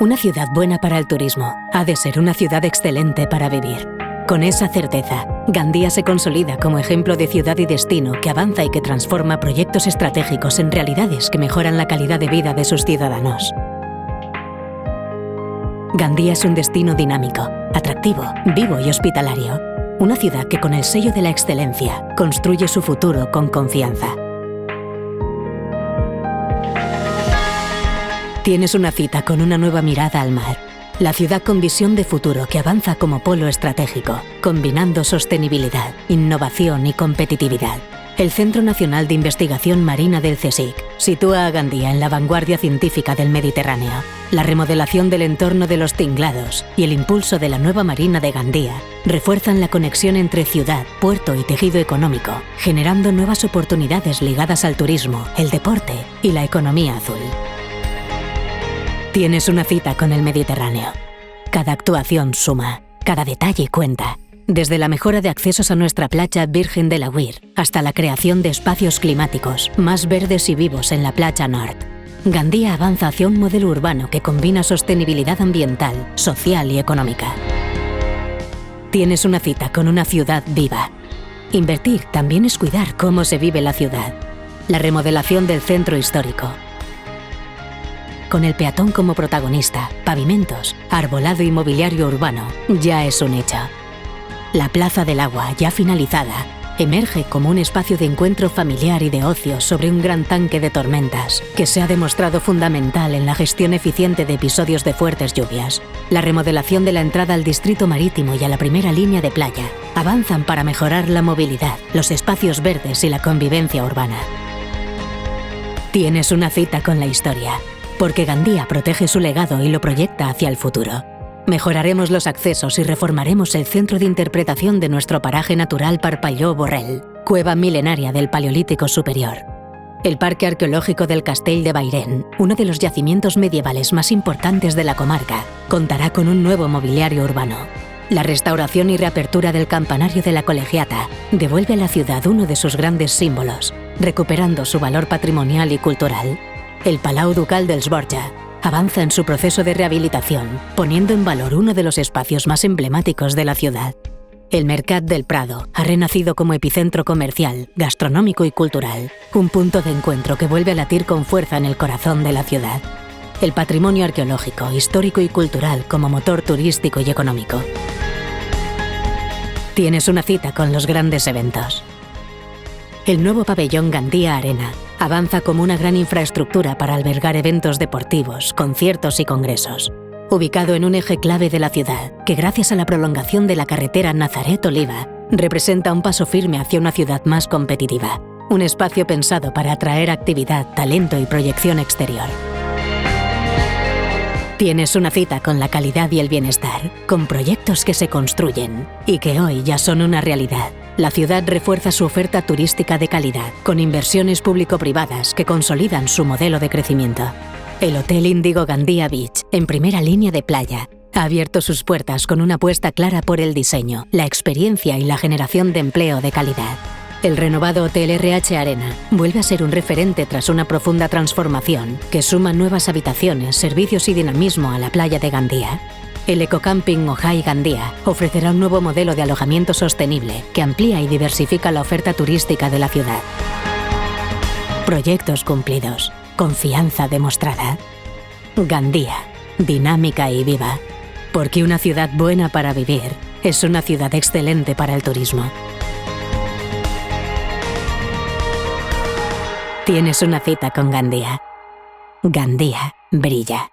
Una ciudad buena para el turismo ha de ser una ciudad excelente para vivir. Con esa certeza, Gandía se consolida como ejemplo de ciudad y destino que avanza y que transforma proyectos estratégicos en realidades que mejoran la calidad de vida de sus ciudadanos. Gandía es un destino dinámico, atractivo, vivo y hospitalario. Una ciudad que con el sello de la excelencia construye su futuro con confianza. Tienes una cita con una nueva mirada al mar. La ciudad con visión de futuro que avanza como polo estratégico, combinando sostenibilidad, innovación y competitividad. El Centro Nacional de Investigación Marina del CSIC sitúa a Gandía en la vanguardia científica del Mediterráneo. La remodelación del entorno de los Tinglados y el impulso de la nueva Marina de Gandía refuerzan la conexión entre ciudad, puerto y tejido económico, generando nuevas oportunidades ligadas al turismo, el deporte y la economía azul. Tienes una cita con el Mediterráneo. Cada actuación suma, cada detalle cuenta. Desde la mejora de accesos a nuestra playa Virgen de la Huir hasta la creación de espacios climáticos más verdes y vivos en la playa Nord. Gandía avanza hacia un modelo urbano que combina sostenibilidad ambiental, social y económica. Tienes una cita con una ciudad viva. Invertir también es cuidar cómo se vive la ciudad. La remodelación del centro histórico. Con el peatón como protagonista, pavimentos, arbolado y mobiliario urbano, ya es un hecho. La Plaza del Agua, ya finalizada, emerge como un espacio de encuentro familiar y de ocio sobre un gran tanque de tormentas, que se ha demostrado fundamental en la gestión eficiente de episodios de fuertes lluvias. La remodelación de la entrada al distrito marítimo y a la primera línea de playa avanzan para mejorar la movilidad, los espacios verdes y la convivencia urbana. Tienes una cita con la historia, porque Gandía protege su legado y lo proyecta hacia el futuro. Mejoraremos los accesos y reformaremos el centro de interpretación de nuestro paraje natural Parpalló-Borrell, cueva milenaria del Paleolítico Superior. El Parque Arqueológico del Castell de Bairén, uno de los yacimientos medievales más importantes de la comarca, contará con un nuevo mobiliario urbano. La restauración y reapertura del campanario de la Colegiata devuelve a la ciudad uno de sus grandes símbolos, recuperando su valor patrimonial y cultural. El Palau Ducal dels Borja avanza en su proceso de rehabilitación, poniendo en valor uno de los espacios más emblemáticos de la ciudad. El Mercat del Prado ha renacido como epicentro comercial, gastronómico y cultural, un punto de encuentro que vuelve a latir con fuerza en el corazón de la ciudad. El patrimonio arqueológico, histórico y cultural como motor turístico y económico. Tienes una cita con los grandes eventos. El nuevo pabellón Gandía Arena avanza como una gran infraestructura para albergar eventos deportivos, conciertos y congresos. Ubicado en un eje clave de la ciudad, que gracias a la prolongación de la carretera Nazaret-Oliva, representa un paso firme hacia una ciudad más competitiva. Un espacio pensado para atraer actividad, talento y proyección exterior. Tienes una cita con la calidad y el bienestar, con proyectos que se construyen y que hoy ya son una realidad. La ciudad refuerza su oferta turística de calidad, con inversiones público-privadas que consolidan su modelo de crecimiento. El Hotel Índigo Gandía Beach, en primera línea de playa, ha abierto sus puertas con una apuesta clara por el diseño, la experiencia y la generación de empleo de calidad. El renovado Hotel RH Arena vuelve a ser un referente tras una profunda transformación que suma nuevas habitaciones, servicios y dinamismo a la playa de Gandía. El Ecocamping Ojai Gandía ofrecerá un nuevo modelo de alojamiento sostenible que amplía y diversifica la oferta turística de la ciudad. Proyectos cumplidos, confianza demostrada. Gandía, dinámica y viva. Porque una ciudad buena para vivir es una ciudad excelente para el turismo. Tienes una cita con Gandía. Gandía brilla.